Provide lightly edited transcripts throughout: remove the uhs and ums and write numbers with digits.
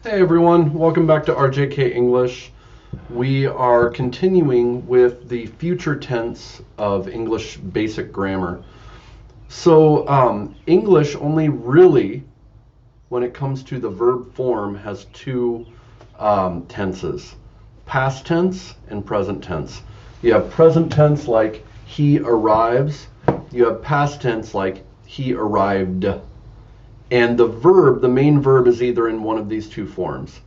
Hey everyone, welcome back to RJK English. We are continuing with the future tense of English basic grammar. So English only really, when it comes to the verb form, has two tenses, past tense and present tense. You have present tense like he arrives, you have past tense like he arrived. And the verb, the main verb, is either in one of these two forms.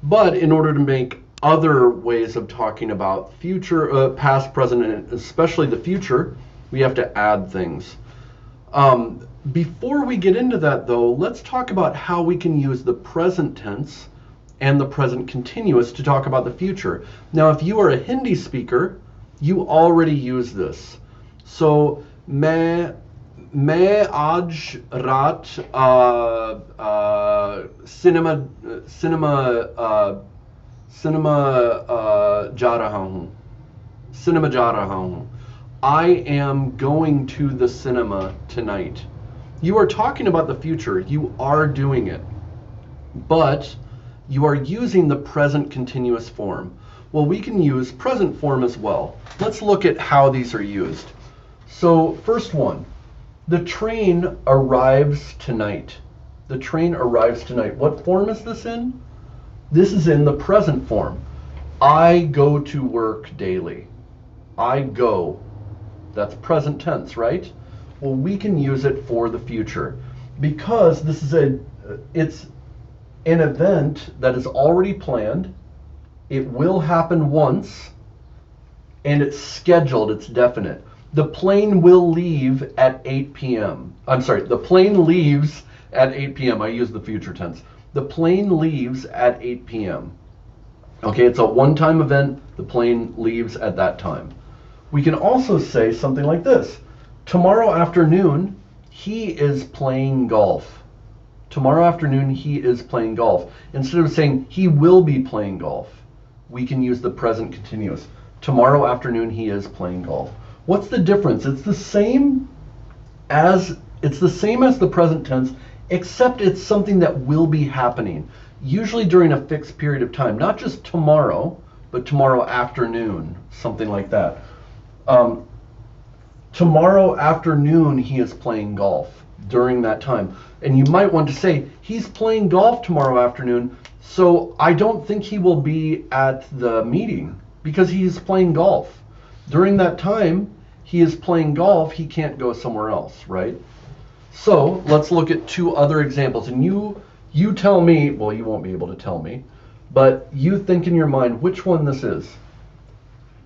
But in order to make other ways of talking about future, past, present, and especially the future, we have to add things. Before we get into that, though, let's talk about how we can use the present tense and the present continuous to talk about the future. Now, if you are a Hindi speaker, you already use this. So, मैं आज रात cinema जा रहा हूँ. I am going to the cinema tonight. You are talking about the future. You are doing it. But you are using the present continuous form. Well, we can use present form as well. Let's look at how these are used. So, first one. The train arrives tonight. The train arrives tonight. What form is this in? This is in the present form. I go to work daily. I go. That's present tense, right? Well, we can use it for the future because this is it's an event that is already planned. It will happen once and it's scheduled, it's definite. The plane will leave at 8 p.m. I'm sorry, the plane leaves at 8 p.m. I use the future tense. The plane leaves at 8 p.m. Okay, it's a one-time event. The plane leaves at that time. We can also say something like this. Tomorrow afternoon, he is playing golf. Tomorrow afternoon, he is playing golf. Instead of saying he will be playing golf, we can use the present continuous. Tomorrow afternoon, he is playing golf. What's the difference? It's the same as the present tense, except it's something that will be happening, usually during a fixed period of time, not just tomorrow, but tomorrow afternoon, something like that. Tomorrow afternoon, he is playing golf during that time. And you might want to say, he's playing golf tomorrow afternoon, so I don't think he will be at the meeting because he's playing golf. During that time, he is playing golf, he can't go somewhere else, right? So let's look at two other examples. And you tell me, well, you won't be able to tell me, but you think in your mind which one this is.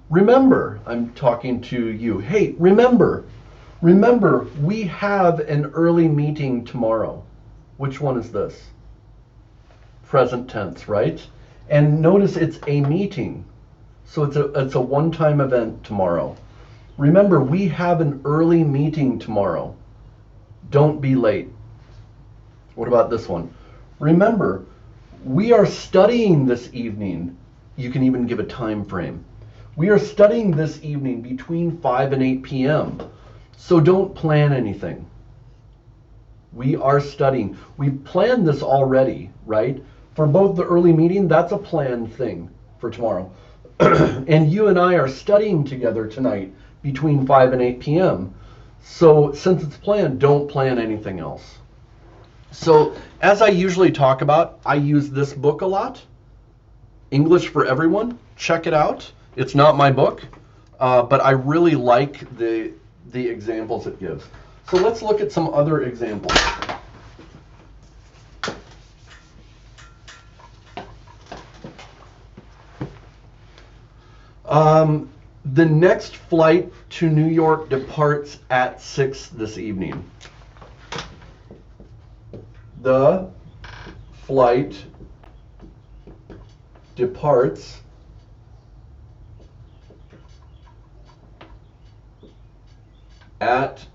Remember, I'm talking to you. Hey, remember, we have an early meeting tomorrow. Which one is this? Present tense, right? And notice it's a meeting. So it's a one-time event tomorrow. Remember, we have an early meeting tomorrow. Don't be late. What about this one? Remember, we are studying this evening. You can even give a time frame. We are studying this evening between 5 and 8 p.m. So don't plan anything. We are studying. We planned this already, right? For both the early meeting, that's a planned thing for tomorrow. And you and I are studying together tonight between 5 and 8 p.m. So since it's planned, don't plan anything else. So as I usually talk about, I use this book a lot. English for Everyone. Check it out. It's not my book, but I really like the examples it gives. So let's look at some other examples. The next flight to New York departs at 6 this evening. The flight departs at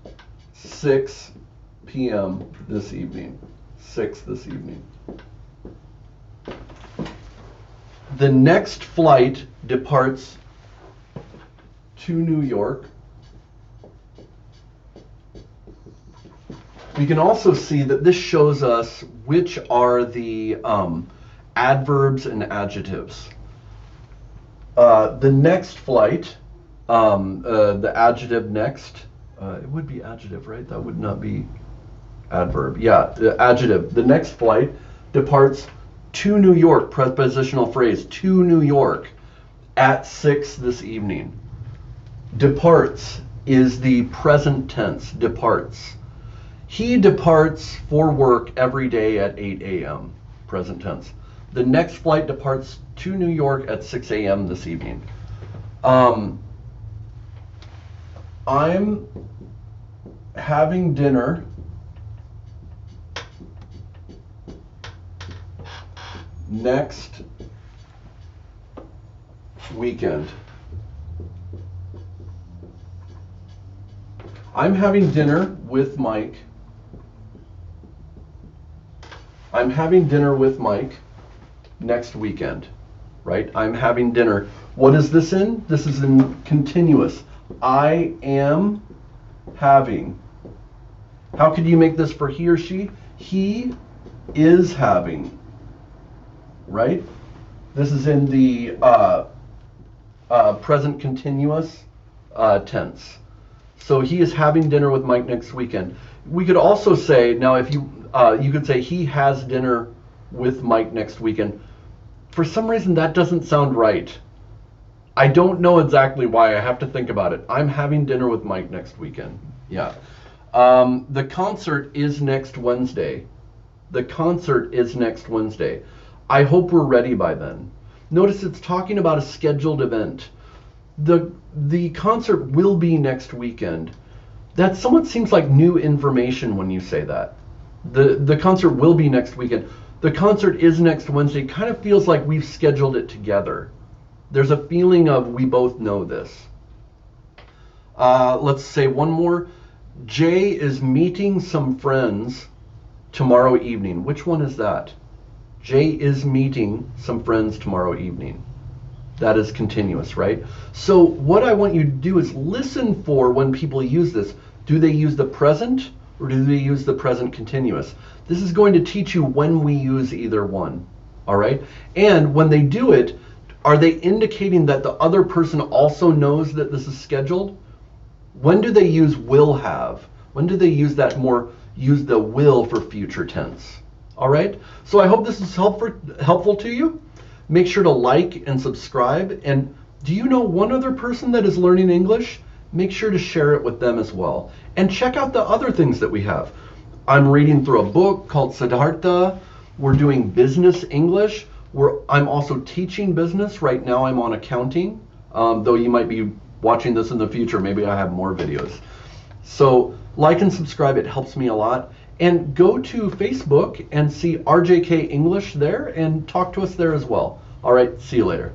6 p.m. this evening. 6 this evening. The next flight departs to New York. We can also see that this shows us which are the adverbs and adjectives. The next flight, the adjective next, it would be adjective, right? That would not be adverb. Yeah, the adjective. The next flight departs to New York, prepositional phrase, to New York at 6 this evening. Departs is the present tense, departs. He departs for work every day at 8 a.m., present tense. The next flight departs to New York at 6 a.m. this evening. I'm having dinner next weekend. I'm having dinner with Mike. I'm having dinner with Mike next weekend, right? I'm having dinner. What is this in? This is in continuous. I am having. How could you make this for he or she? He is having, right? This is in the present continuous tense. So he is having dinner with Mike next weekend. We could also say, now if you could say he has dinner with Mike next weekend. For some reason that doesn't sound right. I don't know exactly why. I have to think about it. I'm having dinner with Mike next weekend. Yeah. The concert is next Wednesday. The concert is next Wednesday. I hope we're ready by then. Notice it's talking about a scheduled event. The concert will be next weekend. That somewhat seems like new information when you say that. The concert will be next weekend. The concert is next Wednesday. Kind of feels like we've scheduled it together. There's a feeling of we both know this. Let's say one more. Jay is meeting some friends tomorrow evening. Which one is that? Jay is meeting some friends tomorrow evening. That is continuous, right? So what I want you to do is listen for when people use this. Do they use the present or do they use the present continuous? This is going to teach you when we use either one, all right? And when they do it, are they indicating that the other person also knows that this is scheduled? When do they use will have? When do they use that more, use the will for future tense? All right? So I hope this is helpful to you. Make sure to like and subscribe. And do you know one other person that is learning English? Make sure to share it with them as well. And check out the other things that we have. I'm reading through a book called Siddhartha. We're doing business English. I'm also teaching business. Right now I'm on accounting, though you might be watching this in the future. Maybe I have more videos. So like and subscribe. It helps me a lot. And go to Facebook and see RJK English there and talk to us there as well. All right, see you later.